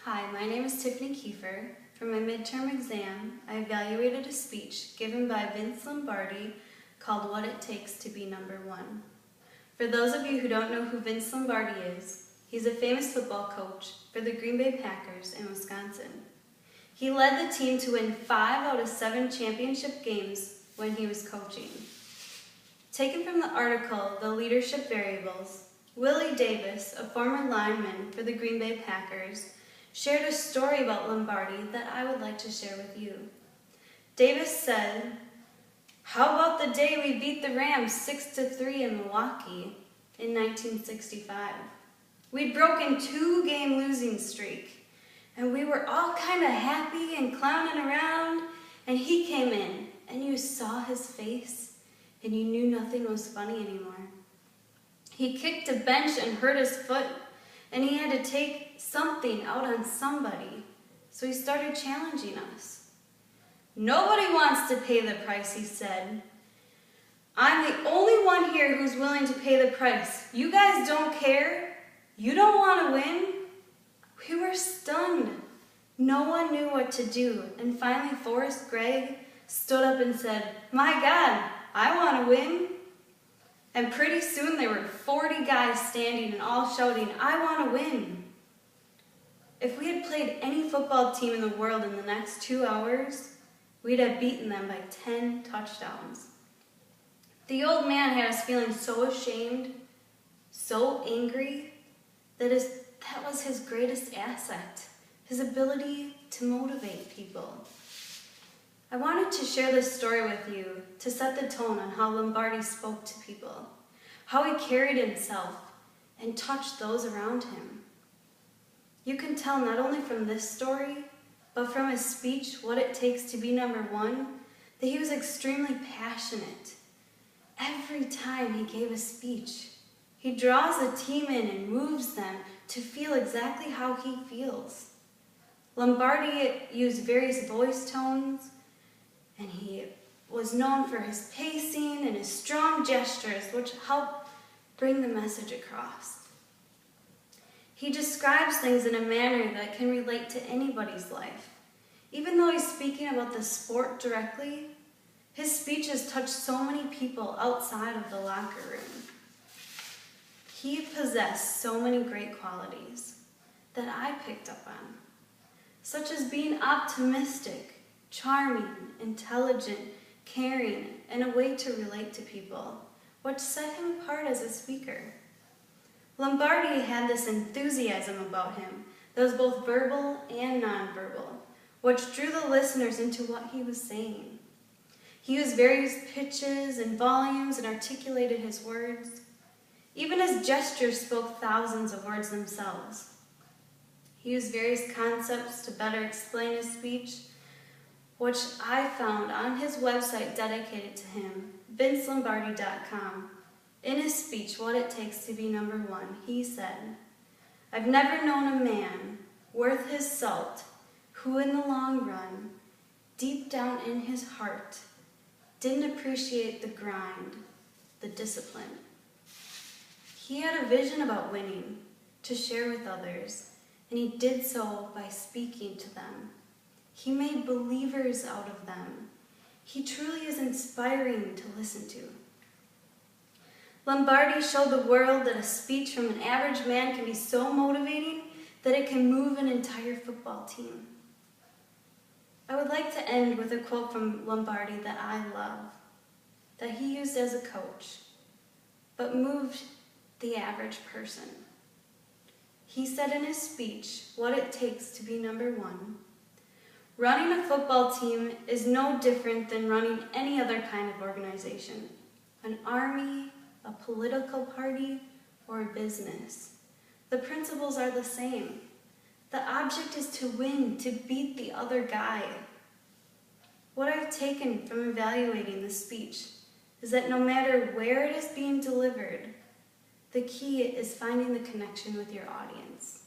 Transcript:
Hi, my name is Tiffany Kiefer. For my midterm exam, I evaluated a speech given by Vince Lombardi called What It Takes to Be Number One. For those of you who don't know who Vince Lombardi is, he's a famous football coach for the Green Bay Packers in Wisconsin. He led the team to win 5 out of 7 championship games when he was coaching. Taken from the article, The Leadership Variables, Willie Davis, a former lineman for the Green Bay Packers, shared a story about Lombardi that I would like to share with you. Davis said, "How about the day we beat the Rams 6-3 in Milwaukee in 1965? We'd broken 2-game losing streak, and we were all kind of happy and clowning around, and he came in, and you saw his face, and you knew nothing was funny anymore. He kicked a bench and hurt his foot, and he had to take something out on somebody, so he started challenging us. Nobody wants to pay the price," he said. "I'm the only one here who's willing to pay the price. You guys don't care? You don't want to win?" We were stunned. No one knew what to do, and finally Forrest Gregg stood up and said, "My God, I want to win." And pretty soon there were 40 guys standing and all shouting, "I want to win." If we had played any football team in the world in the next 2 hours, we'd have beaten them by 10 touchdowns. The old man had us feeling so ashamed, so angry, that was his greatest asset, his ability to motivate people. I wanted to share this story with you to set the tone on how Lombardi spoke to people, how he carried himself and touched those around him. You can tell not only from this story, but from his speech, What It Takes to Be Number One, that he was extremely passionate. Every time he gave a speech, he draws the team in and moves them to feel exactly how he feels. Lombardi used various voice tones, and he was known for his pacing and his strong gestures, which helped bring the message across. He describes things in a manner that can relate to anybody's life. Even though he's speaking about the sport directly, his speeches touch so many people outside of the locker room. He possessed so many great qualities that I picked up on, such as being optimistic, charming, intelligent, caring, and a way to relate to people, which set him apart as a speaker. Lombardi had this enthusiasm about him that was both verbal and nonverbal, which drew the listeners into what he was saying. He used various pitches and volumes and articulated his words. Even his gestures spoke thousands of words themselves. He used various concepts to better explain his speech, which I found on his website dedicated to him, vincelombardi.com. In his speech, What It Takes to Be Number One, he said, "I've never known a man worth his salt who in the long run, deep down in his heart, didn't appreciate the grind, the discipline." He had a vision about winning to share with others, and he did so by speaking to them. He made believers out of them. He truly is inspiring to listen to. Lombardi showed the world that a speech from an average man can be so motivating that it can move an entire football team. I would like to end with a quote from Lombardi that I love, that he used as a coach, but moved the average person. He said in his speech, What It Takes to Be Number One, "Running a football team is no different than running any other kind of organization, an army, a political party, or a business. The principles are the same. The object is to win, to beat the other guy." What I've taken from evaluating this speech is that no matter where it is being delivered, the key is finding the connection with your audience.